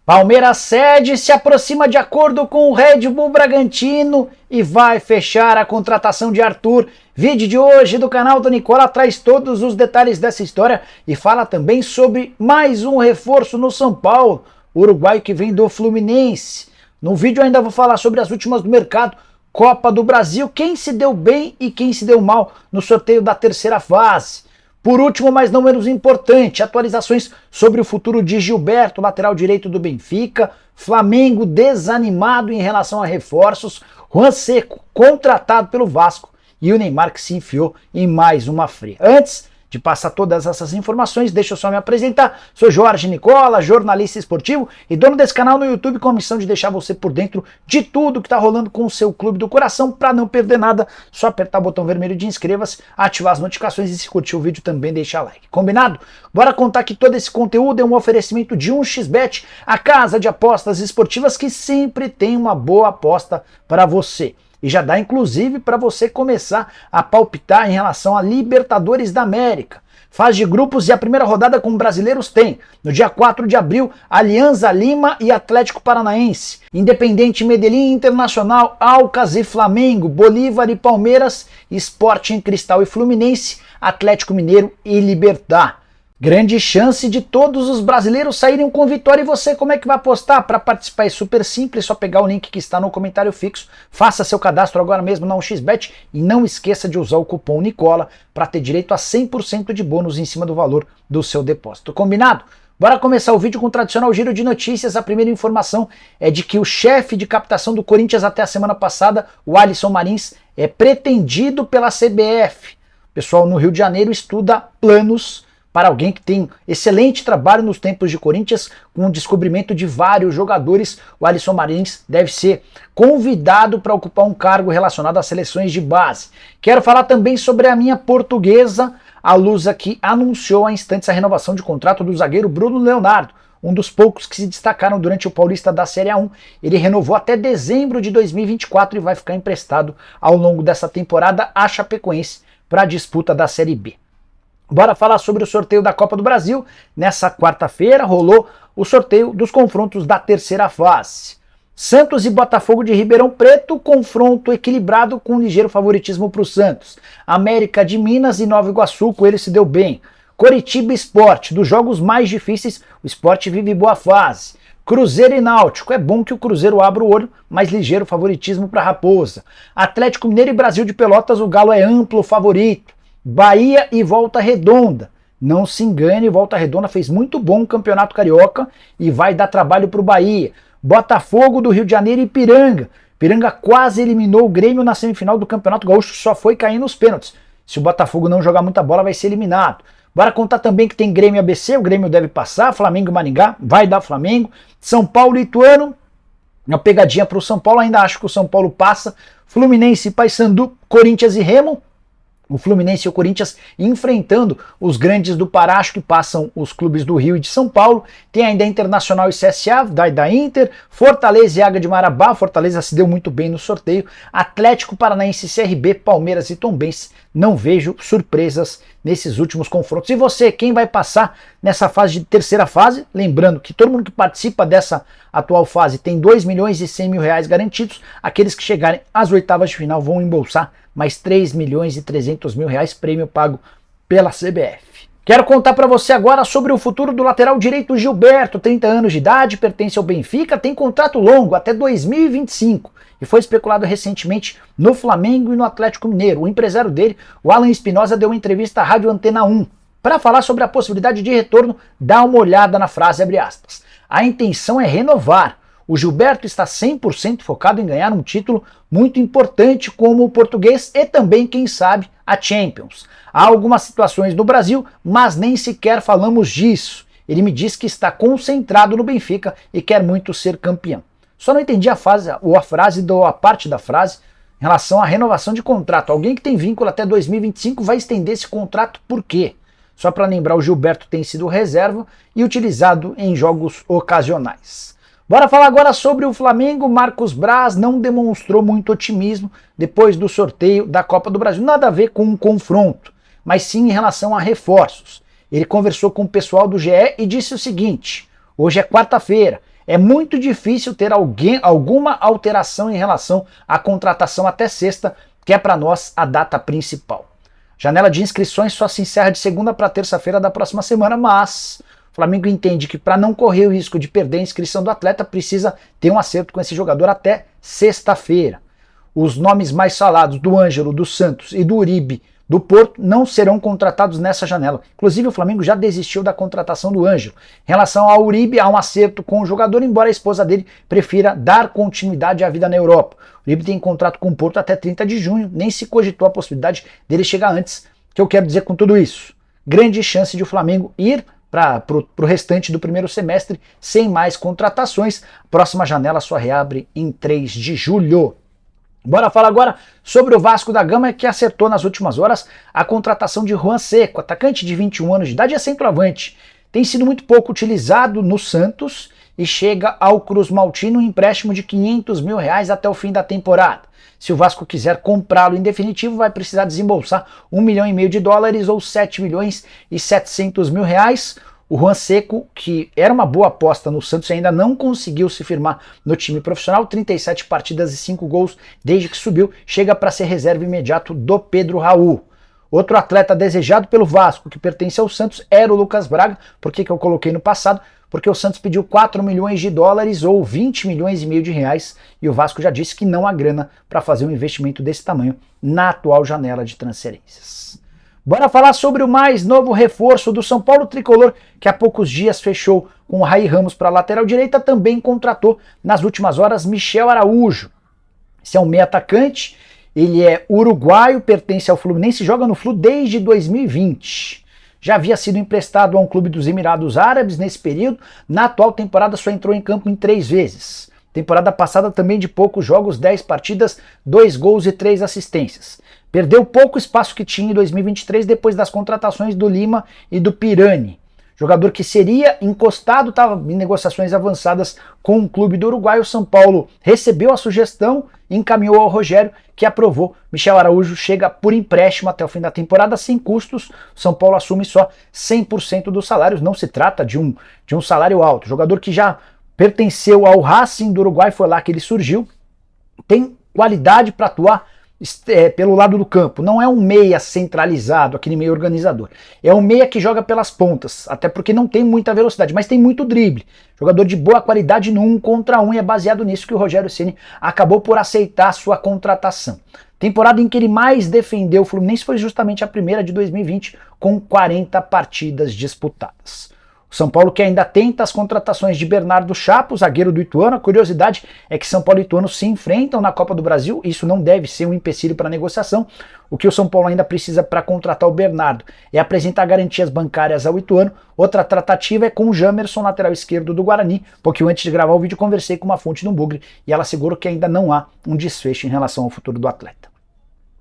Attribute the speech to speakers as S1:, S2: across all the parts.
S1: Palmeiras cede, se aproxima de acordo com o Red Bull Bragantino e vai fechar a contratação de Arthur. Vídeo de hoje do canal do Nicola traz todos os detalhes dessa história e fala também sobre mais um reforço no São Paulo, o uruguaio que vem do Fluminense. No vídeo ainda vou falar sobre as últimas do mercado, Copa do Brasil, quem se deu bem e quem se deu mal no sorteio da terceira fase. Por último, mas não menos importante, atualizações sobre o futuro de Gilberto, lateral direito do Benfica, Flamengo desanimado em relação a reforços, Juan Seco contratado pelo Vasco e o Neymar que se enfiou em mais uma fria. Antes de passar todas essas informações, deixa eu só me apresentar. Sou Jorge Nicola, jornalista esportivo e dono desse canal no YouTube com a missão de deixar você por dentro de tudo que está rolando com o seu clube do coração. Para não perder nada, só apertar o botão vermelho de inscreva-se, ativar as notificações e se curtir o vídeo também deixar like. Combinado? Bora contar que todo esse conteúdo é um oferecimento de 1xBet, a casa de apostas esportivas que sempre tem uma boa aposta para você. E já dá inclusive para você começar a palpitar em relação a Libertadores da América. Fase de grupos e a primeira rodada com brasileiros tem, no dia 4 de abril, Alianza Lima e Atlético Paranaense, Independente Medellín Internacional, Alcas e Flamengo, Bolívar e Palmeiras, Sporting Cristal e Fluminense, Atlético Mineiro e Libertad. Grande chance de todos os brasileiros saírem com vitória. E você, como é que vai apostar? Para participar é super simples, é só pegar o link que está no comentário fixo, faça seu cadastro agora mesmo na 1xBet e não esqueça de usar o cupom Nicola para ter direito a 100% de bônus em cima do valor do seu depósito. Combinado? Bora começar o vídeo com o tradicional giro de notícias. A primeira informação é de que o chefe de captação do Corinthians até a semana passada, o Alisson Marins, é pretendido pela CBF. O pessoal no Rio de Janeiro estuda planos para alguém que tem excelente trabalho nos tempos de Corinthians, com o descobrimento de vários jogadores. O Alisson Marins deve ser convidado para ocupar um cargo relacionado às seleções de base. Quero falar também sobre a minha Portuguesa, a Lusa, que anunciou há instantes a renovação de contrato do zagueiro Bruno Leonardo, um dos poucos que se destacaram durante o Paulista da Série A1. Ele renovou até dezembro de 2024 e vai ficar emprestado ao longo dessa temporada à Chapecoense para a disputa da Série B. Bora falar sobre o sorteio da Copa do Brasil. Nessa quarta-feira rolou o sorteio dos confrontos da terceira fase. Santos e Botafogo de Ribeirão Preto, confronto equilibrado com um ligeiro favoritismo para o Santos. América de Minas e Nova Iguaçu, com ele se deu bem. Coritiba e Sport, dos jogos mais difíceis, o Sport vive boa fase. Cruzeiro e Náutico, é bom que o Cruzeiro abra o olho, mas ligeiro favoritismo para Raposa. Atlético Mineiro e Brasil de Pelotas, o Galo é amplo favorito. Bahia e Volta Redonda. Não se engane, Volta Redonda fez muito bom o Campeonato Carioca e vai dar trabalho para o Bahia. Botafogo do Rio de Janeiro e Ipiranga. Ipiranga quase eliminou o Grêmio na semifinal do Campeonato Gaúcho, só foi cair nos pênaltis. Se o Botafogo não jogar muita bola, vai ser eliminado. Bora contar também que tem Grêmio e ABC, o Grêmio deve passar, Flamengo e Maringá, vai dar Flamengo. São Paulo e Ituano, uma pegadinha para o São Paulo, ainda acho que o São Paulo passa. Fluminense e Paysandu, Corinthians e Remo. O Fluminense e o Corinthians enfrentando os grandes do Pará, acho que passam os clubes do Rio e de São Paulo. Tem ainda Internacional e CSA, da Inter, Fortaleza e Águia de Marabá, Fortaleza se deu muito bem no sorteio, Atlético Paranaense, CRB, Palmeiras e Tombense. Não vejo surpresas nesses últimos confrontos. E você, quem vai passar nessa fase de terceira fase? Lembrando que todo mundo que participa dessa atual fase tem 2 milhões e 100 mil reais garantidos. Aqueles que chegarem às oitavas de final vão embolsar mais 3 milhões e 300 mil reais, prêmio pago pela CBF. Quero contar para você agora sobre o futuro do lateral direito Gilberto, 30 anos de idade, pertence ao Benfica, tem contrato longo até 2025 e foi especulado recentemente no Flamengo e no Atlético Mineiro. O empresário dele, o Alan Espinosa, deu uma entrevista à Rádio Antena 1 para falar sobre a possibilidade de retorno. Dá uma olhada na frase, abre aspas. A intenção é renovar. O Gilberto está 100% focado em ganhar um título muito importante como o português e também, quem sabe, a Champions. Há algumas situações no Brasil, mas nem sequer falamos disso. Ele me diz que está concentrado no Benfica e quer muito ser campeão. Só não entendi a parte da frase em relação à renovação de contrato. Alguém que tem vínculo até 2025 vai estender esse contrato por quê? Só para lembrar, o Gilberto tem sido reserva e utilizado em jogos ocasionais. Bora falar agora sobre o Flamengo. Marcos Braz não demonstrou muito otimismo depois do sorteio da Copa do Brasil. Nada a ver com um confronto, mas sim em relação a reforços. Ele conversou com o pessoal do GE e disse o seguinte: hoje é quarta-feira, É muito difícil ter alguma alteração em relação à contratação até sexta, que é para nós a data principal. Janela de inscrições só se encerra de segunda para terça-feira da próxima semana, mas o Flamengo entende que para não correr o risco de perder a inscrição do atleta, precisa ter um acerto com esse jogador até sexta-feira. Os nomes mais falados do Ângelo, do Santos e do Uribe do Porto não serão contratados nessa janela. Inclusive o Flamengo já desistiu da contratação do Ângelo. Em relação ao Uribe, há um acerto com o jogador, embora a esposa dele prefira dar continuidade à vida na Europa. O Uribe tem contrato com o Porto até 30 de junho, nem se cogitou a possibilidade dele chegar antes. O que eu quero dizer com tudo isso? Grande chance de o Flamengo ir para o restante do primeiro semestre sem mais contratações. A próxima janela só reabre em 3 de julho. Bora falar agora sobre o Vasco da Gama, que acertou nas últimas horas a contratação de Juan Seco, atacante de 21 anos de idade e é centroavante. Tem sido muito pouco utilizado no Santos e chega ao Cruz Maltino um empréstimo de R$500 mil até o fim da temporada. Se o Vasco quiser comprá-lo em definitivo, vai precisar desembolsar $1,5 milhão ou R$700 mil. O Juan Seco, que era uma boa aposta no Santos, ainda não conseguiu se firmar no time profissional, 37 partidas e 5 gols desde que subiu, chega para ser reserva imediato do Pedro Raul. Outro atleta desejado pelo Vasco, que pertence ao Santos, era o Lucas Braga. Por que eu coloquei no passado? Porque o Santos pediu $4 milhões ou R$20,5 milhões e o Vasco já disse que não há grana para fazer um investimento desse tamanho na atual janela de transferências. Bora falar sobre o mais novo reforço do São Paulo tricolor, que há poucos dias fechou com o Raí Ramos para a lateral direita, também contratou nas últimas horas Michel Araújo. Esse é um meio atacante, ele é uruguaio, pertence ao Fluminense, joga no Flu desde 2020. Já havia sido emprestado a um clube dos Emirados Árabes nesse período, na atual temporada só entrou em campo em 3 vezes. Temporada passada também de poucos jogos, 10 partidas, 2 gols e 3 assistências. Perdeu pouco espaço que tinha em 2023 depois das contratações do Lima e do Pirani. Jogador que seria encostado, estava em negociações avançadas com o clube do Uruguai. O São Paulo recebeu a sugestão e encaminhou ao Rogério, que aprovou. Michel Araújo chega por empréstimo até o fim da temporada, sem custos. O São Paulo assume só 100% dos salários. Não se trata de um salário alto. Jogador que já pertenceu ao Racing do Uruguai, foi lá que ele surgiu. Tem qualidade para atuar pelo lado do campo. Não é um meia centralizado, aquele meia organizador. É um meia que joga pelas pontas, até porque não tem muita velocidade, mas tem muito drible. Jogador de boa qualidade no 1 contra 1, e é baseado nisso que o Rogério Ceni acabou por aceitar a sua contratação. Temporada em que ele mais defendeu o Fluminense foi justamente a primeira de 2020, com 40 partidas disputadas. O São Paulo que ainda tenta as contratações de Bernardo Chapo, zagueiro do Ituano. A curiosidade é que São Paulo e Ituano se enfrentam na Copa do Brasil. Isso não deve ser um empecilho para a negociação. O que o São Paulo ainda precisa para contratar o Bernardo é apresentar garantias bancárias ao Ituano. Outra tratativa é com o Jamerson, lateral esquerdo do Guarani. Pouquinho antes de gravar o vídeo, conversei com uma fonte no Bugre e ela assegurou que ainda não há um desfecho em relação ao futuro do atleta.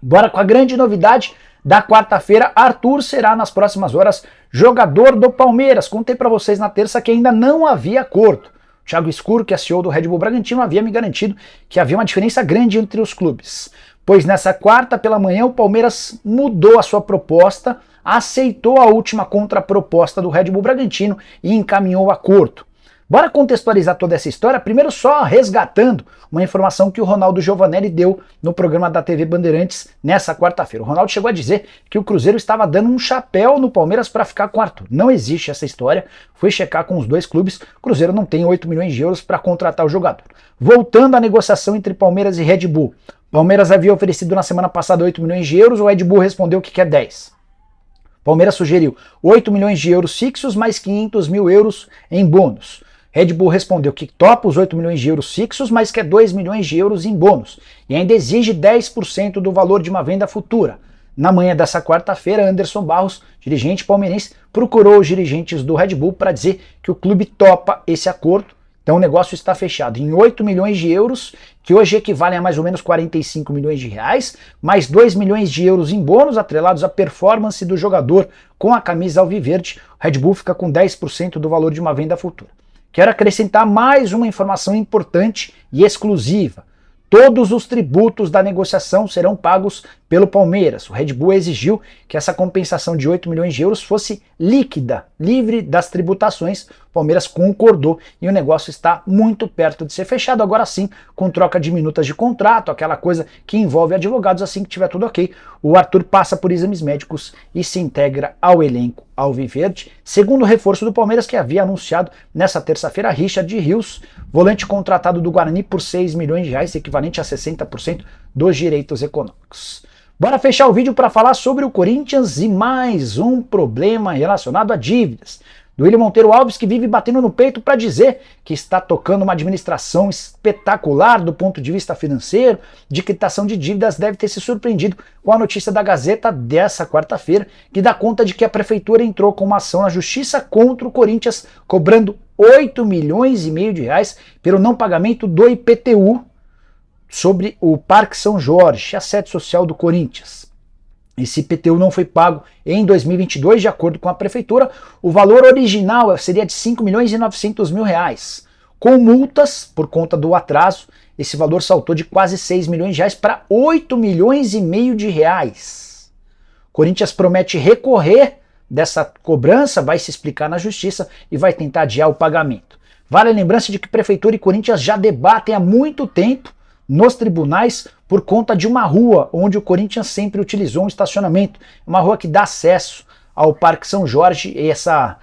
S1: Bora com a grande novidade da quarta-feira. Arthur será nas próximas horas jogador do Palmeiras. Contei para vocês na terça que ainda não havia acordo. O Thiago Escuro, que é CEO do Red Bull Bragantino, havia me garantido que havia uma diferença grande entre os clubes. Pois nessa quarta pela manhã o Palmeiras mudou a sua proposta, aceitou a última contraproposta do Red Bull Bragantino e encaminhou o acordo. Bora contextualizar toda essa história, primeiro só resgatando uma informação que o Ronaldo Giovanelli deu no programa da TV Bandeirantes nessa quarta-feira. O Ronaldo chegou a dizer que o Cruzeiro estava dando um chapéu no Palmeiras para ficar com o Arthur. Não existe essa história, fui checar com os dois clubes, o Cruzeiro não tem 8 milhões de euros para contratar o jogador. Voltando à negociação entre Palmeiras e Red Bull, Palmeiras havia oferecido na semana passada 8 milhões de euros, o Red Bull respondeu que quer 10. Palmeiras sugeriu 8 milhões de euros fixos mais 500 mil euros em bônus. Red Bull respondeu que topa os 8 milhões de euros fixos, mas quer 2 milhões de euros em bônus. E ainda exige 10% do valor de uma venda futura. Na manhã dessa quarta-feira, Anderson Barros, dirigente palmeirense, procurou os dirigentes do Red Bull para dizer que o clube topa esse acordo. Então o negócio está fechado em 8 milhões de euros, que hoje equivalem a mais ou menos 45 milhões de reais, mais 2 milhões de euros em bônus atrelados à performance do jogador com a camisa alviverde. O Red Bull fica com 10% do valor de uma venda futura. Quero acrescentar mais uma informação importante e exclusiva. Todos os tributos da negociação serão pagos pelo Palmeiras. O Red Bull exigiu que essa compensação de 8 milhões de euros fosse líquida, livre das tributações. Palmeiras concordou e o negócio está muito perto de ser fechado, agora sim, com troca de minutas de contrato, aquela coisa que envolve advogados. Assim que tiver tudo ok, o Arthur passa por exames médicos e se integra ao elenco alviverde, segundo reforço do Palmeiras, que havia anunciado nessa terça-feira Richard Rios, volante contratado do Guarani por 6 milhões de reais, equivalente a 60% dos direitos econômicos. Bora fechar o vídeo para falar sobre o Corinthians e mais um problema relacionado a dívidas. Do William Monteiro Alves, que vive batendo no peito para dizer que está tocando uma administração espetacular do ponto de vista financeiro, de quitação de dívidas, deve ter se surpreendido com a notícia da Gazeta dessa quarta-feira, que dá conta de que a prefeitura entrou com uma ação na justiça contra o Corinthians, cobrando 8 milhões e meio de reais pelo não pagamento do IPTU sobre o Parque São Jorge, a sede social do Corinthians. Esse IPTU não foi pago em 2022, de acordo com a prefeitura. O valor original seria de 5 milhões e 900 mil reais. Com multas, por conta do atraso, esse valor saltou de quase 6 milhões de reais para 8 milhões e meio de reais. O Corinthians promete recorrer dessa cobrança, vai se explicar na justiça e vai tentar adiar o pagamento. Vale a lembrança de que prefeitura e Corinthians já debatem há muito tempo nos tribunais por conta de uma rua onde o Corinthians sempre utilizou um estacionamento, uma rua que dá acesso ao Parque São Jorge, e essa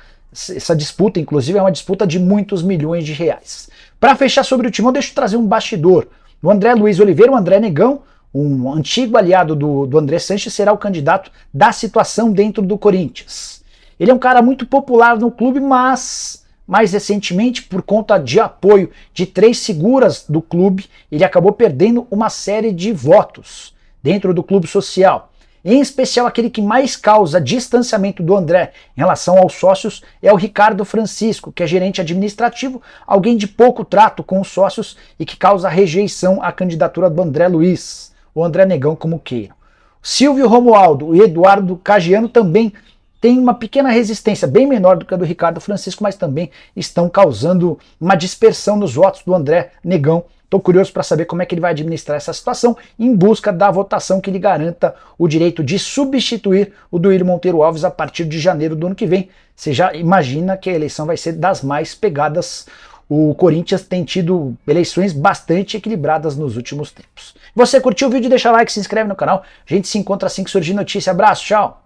S1: disputa, inclusive, é uma disputa de muitos milhões de reais. Para fechar sobre o Timão, deixa eu trazer um bastidor. O André Luiz Oliveira, o André Negão, um antigo aliado do André Sanches, será o candidato da situação dentro do Corinthians. Ele é um cara muito popular no clube, mas mais recentemente, por conta de apoio de 3 figuras do clube, ele acabou perdendo uma série de votos dentro do clube social. Em especial, aquele que mais causa distanciamento do André em relação aos sócios é o Ricardo Francisco, que é gerente administrativo, alguém de pouco trato com os sócios e que causa rejeição à candidatura do André Luiz, ou André Negão, como queiram. Silvio Romualdo e Eduardo Cagiano também tem uma pequena resistência, bem menor do que a do Ricardo Francisco, mas também estão causando uma dispersão nos votos do André Negão. Estou curioso para saber como é que ele vai administrar essa situação em busca da votação que lhe garanta o direito de substituir o Duílio Monteiro Alves a partir de janeiro do ano que vem. Você já imagina que a eleição vai ser das mais pegadas. O Corinthians tem tido eleições bastante equilibradas nos últimos tempos. Você curtiu o vídeo? Deixa like, se inscreve no canal. A gente se encontra assim que surgir notícia. Abraço, tchau!